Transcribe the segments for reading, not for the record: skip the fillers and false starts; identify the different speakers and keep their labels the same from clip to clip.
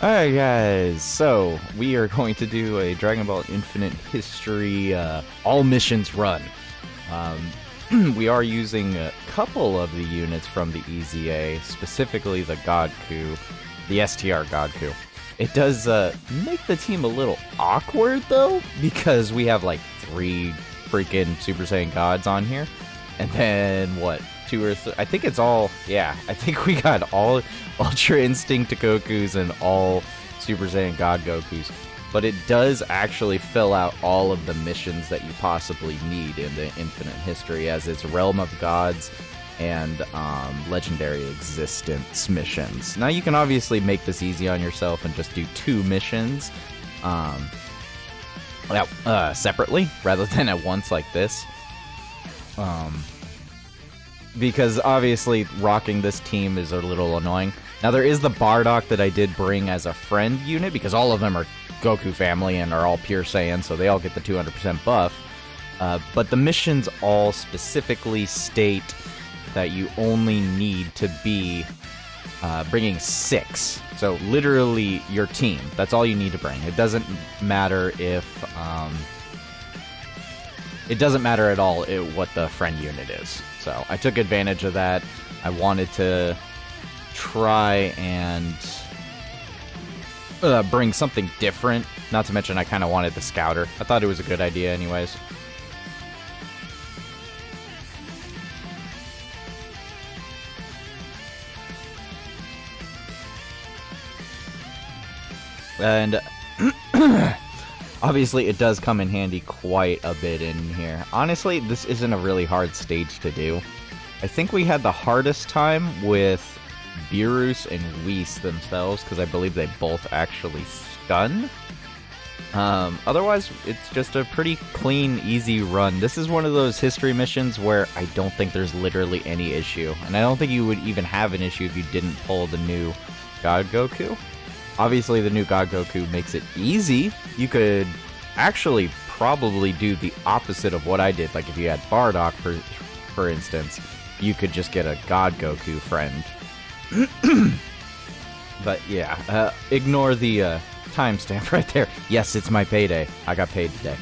Speaker 1: Alright guys, so we are going to do a Dragon Ball Infinite History all missions run. We are using a couple of the units from the EZA, specifically the GOKU, the STR GOKU. It does make the team a little awkward though, because we have like 3 freaking Super Saiyan gods on here. And then what? 2 or 3? I think it's all, yeah, I think we got all Ultra Instinct Gokus and all Super Saiyan God Gokus. But it does actually fill out all of the missions that you possibly need in the Infinite History, as it's Realm of Gods and Legendary Existence missions. Now you can obviously make this easy on yourself and just do 2 missions separately rather than at once like this. Because obviously rocking this team is a little annoying. Now there is the Bardock that I did bring as a friend unit, because all of them are Goku family and are all pure Saiyan, so they all get the 200% buff. But the missions all specifically state that you only need to be bringing 6. So literally your team. That's all you need to bring. It doesn't matter if... it doesn't matter at all what the friend unit is. So I took advantage of that. I wanted to try and bring something different. Not to mention I kind of wanted the Scouter. I thought it was a good idea anyways. And obviously, it does come in handy quite a bit in here. Honestly, this isn't a really hard stage to do. I think we had the hardest time with Beerus and WHIS themselves, because I believe they both actually stun. Otherwise, it's just a pretty clean, easy run. This is one of those history missions where I don't think there's literally any issue. And I don't think you would even have an issue if you didn't pull the new God Goku. Obviously, the new God Goku makes it easy. You could actually probably do the opposite of what I did. Like, if you had Bardock, for instance, you could just get a God Goku friend. But, yeah, ignore the timestamp right there. Yes, it's my payday. I got paid today.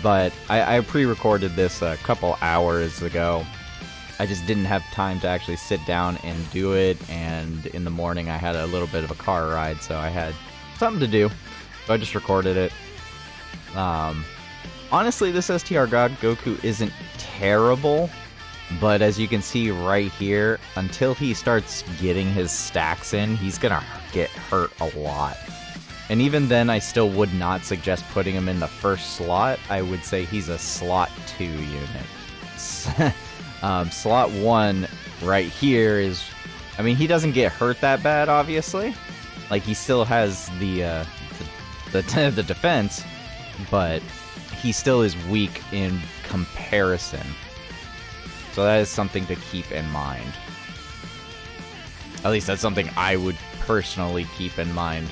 Speaker 1: But I pre-recorded this a couple hours ago. I just didn't have time to actually sit down and do it, and in the morning I had a little bit of a car ride, so I had something to do, so I just recorded it. Honestly, this STR God Goku isn't terrible, but as you can see right here, until he starts getting his stacks in, he's gonna get hurt a lot. And even then, I still would not suggest putting him in the first slot. I would say he's a slot 2 unit. Slot 1 right here is, I mean, he doesn't get hurt that bad, obviously. Like, he still has the defense, but he still is weak in comparison. So that is something to keep in mind. At least that's something I would personally keep in mind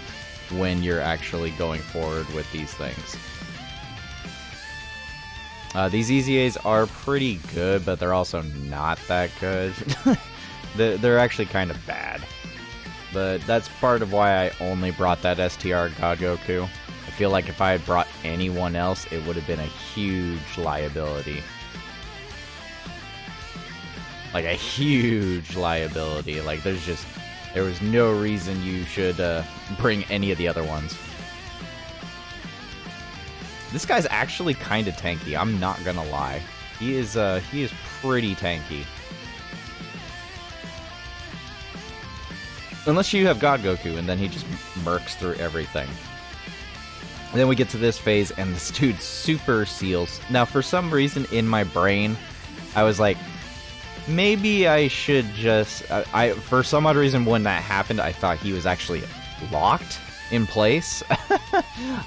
Speaker 1: when you're actually going forward with these things. These EZAs are pretty good, but they're also not that good. They're actually kind of bad. But that's part of why I only brought that STR God Goku. I feel like if I had brought anyone else, it would have been a huge liability. Like, a huge liability. Like, there was no reason you should bring any of the other ones. This guy's actually kind of tanky, I'm not gonna lie. He is pretty tanky. Unless you have God Goku, and then he just murks through everything. And then we get to this phase, and this dude super seals. Now, for some reason in my brain, I was like, maybe I should just... for some odd reason, when that happened, I thought he was actually locked in place.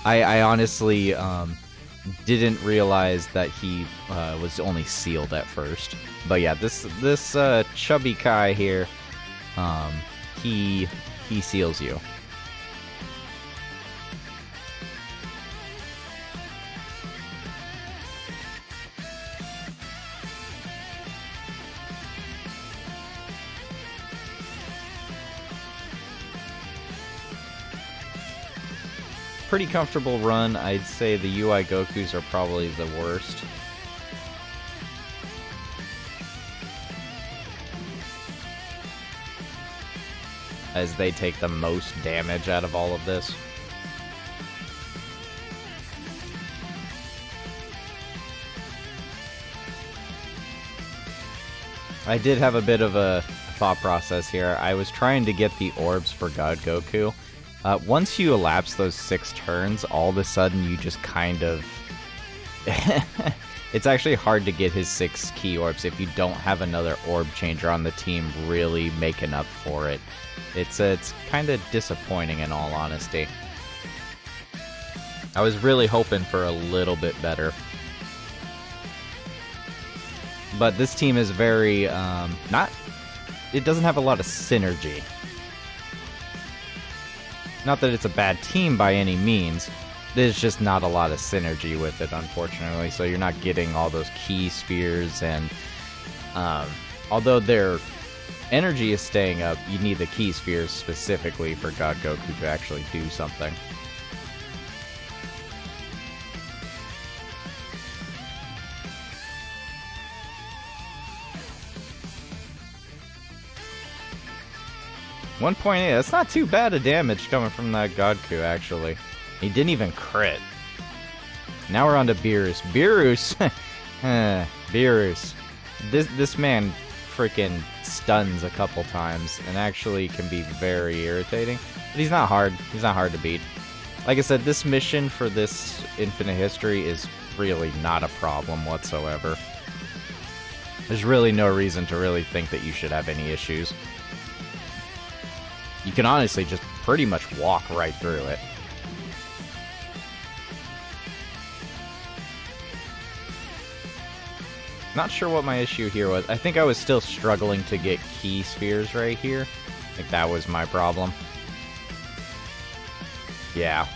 Speaker 1: I honestly didn't realize that he was only sealed at first. But yeah, this chubby Kai here, he seals you. pretty comfortable run. I'd say the UI Gokus are probably the worst. As they take the most damage out of all of this. I did have a bit of a thought process here. I was trying to get the orbs for God Goku. Once you elapse those 6 turns, all of a sudden you just kind of... It's actually hard to get his 6 key orbs if you don't have another orb changer on the team really making up for it. It's kind of disappointing in all honesty. I was really hoping for a little bit better. But this team is very, it doesn't have a lot of synergy. Not that it's a bad team by any means. There's just not a lot of synergy with it, unfortunately. So you're not getting all those key spheres, and although their energy is staying up, you need the key spheres specifically for God Goku to actually do something. .8, that's not too bad of damage coming from that Godku, actually. He didn't even crit. Now we're on to Beerus. Beerus! Beerus. This man freaking stuns a couple times and actually can be very irritating. But he's not hard. He's not hard to beat. Like I said, this mission for this Infinite History is really not a problem whatsoever. There's really no reason to really think that you should have any issues. You can honestly just pretty much walk right through it. Not sure what my issue here was. I think I was still struggling to get key spheres right here. I think that was my problem. Yeah.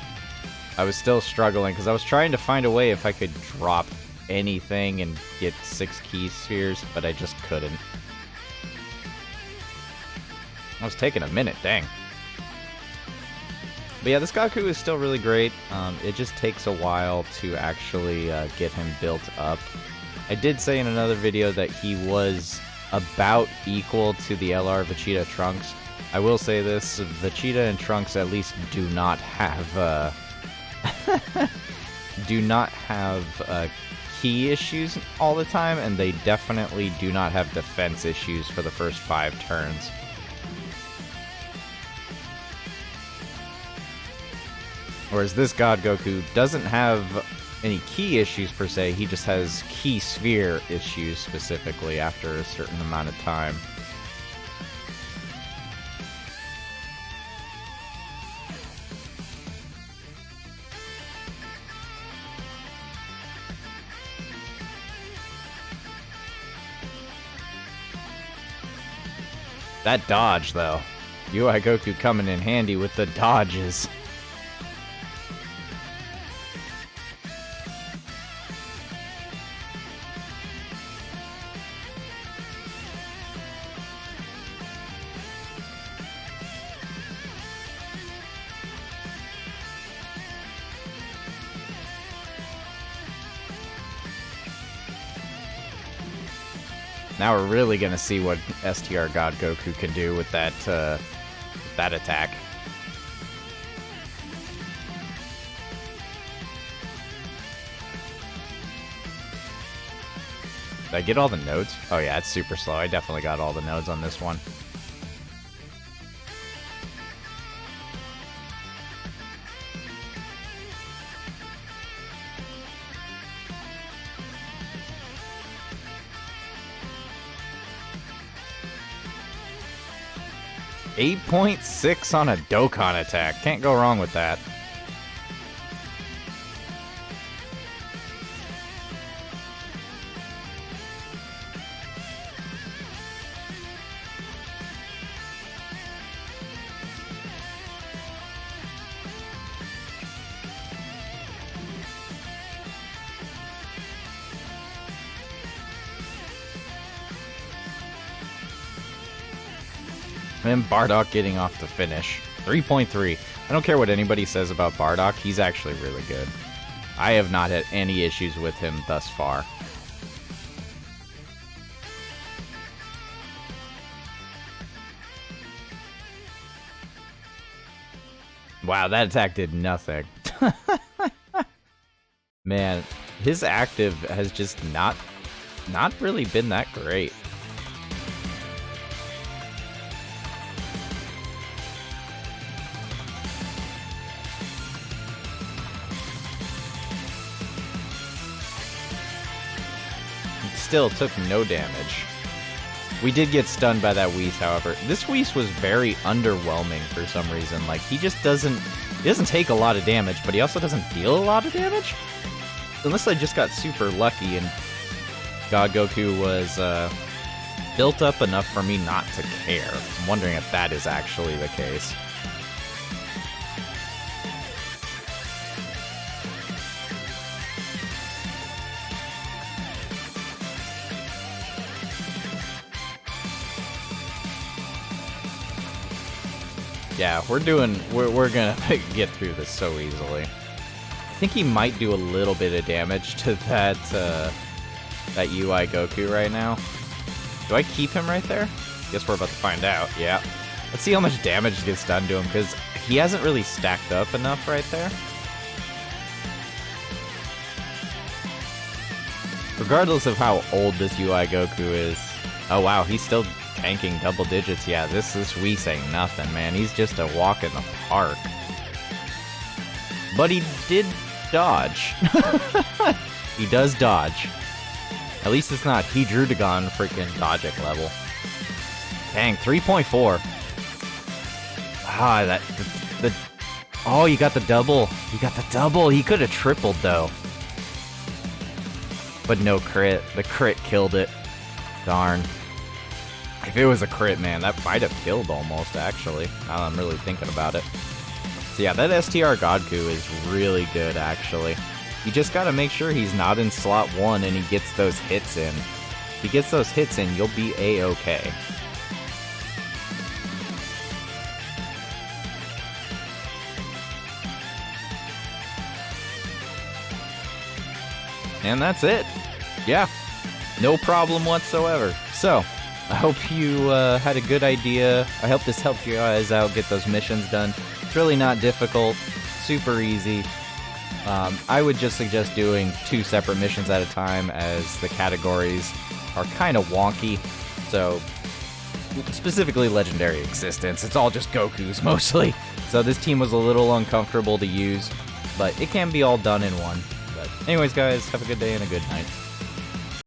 Speaker 1: I was still struggling because I was trying to find a way if I could drop anything and get 6 key spheres, but I just couldn't. I was taking a minute, dang. But yeah, this Goku is still really great. It just takes a while to actually get him built up. I did say in another video that he was about equal to the LR Vegeta Trunks. I will say this, Vegeta and Trunks at least do not have key issues all the time, and they definitely do not have defense issues for the first 5 turns. Whereas this God Goku doesn't have any key issues per se, he just has key sphere issues specifically after a certain amount of time. That dodge, though. UI Goku coming in handy with the dodges. Now we're really gonna see what STR God Goku can do with that attack. Did I get all the nodes? Oh yeah, it's super slow. I definitely got all the nodes on this one. .6 on a Dokkan attack. Can't go wrong with that. And Bardock getting off the finish. 3.3. I don't care what anybody says about Bardock, he's actually really good. I have not had any issues with him thus far. Wow, that attack did nothing. Man, his active has just not really been that great. It still took no damage. We did get stunned by that WHIS, however. This WHIS was very underwhelming for some reason. Like, he doesn't take a lot of damage, but he also doesn't deal a lot of damage? Unless I just got super lucky and God Goku was built up enough for me not to care. I'm wondering if that is actually the case. Yeah, we're gonna get through this so easily. I think he might do a little bit of damage to that UI Goku right now. Do I keep him right there? Guess we're about to find out. Yeah. Let's see how much damage gets done to him, because he hasn't really stacked up enough right there. Regardless of how old this UI Goku is. Oh wow, he's still tanking double digits. Yeah, this WHIS ain't nothing, man. He's just a walk in the park. But he did dodge. He does dodge. At least it's not Hedrudagon freaking dodging level. Dang, 3.4. Ah, oh, you got the double. You got the double. He could have tripled, though. But no crit. The crit killed it. Darn. If it was a crit, man, that might have killed almost, actually. Now that I'm really thinking about it. So yeah, that STR Godku is really good, actually. You just gotta make sure he's not in slot 1 and he gets those hits in. If he gets those hits in, you'll be A-okay. And that's it. Yeah, no problem whatsoever. So, I hope you had a good idea. I hope this helped you guys out get those missions done. It's really not difficult, super easy. I would just suggest doing 2 separate missions at a time, as the categories are kind of wonky. So, specifically Legendary Existence, it's all just Gokus mostly. So this team was a little uncomfortable to use, but it can be all done in one. But anyways guys, have a good day and a good night.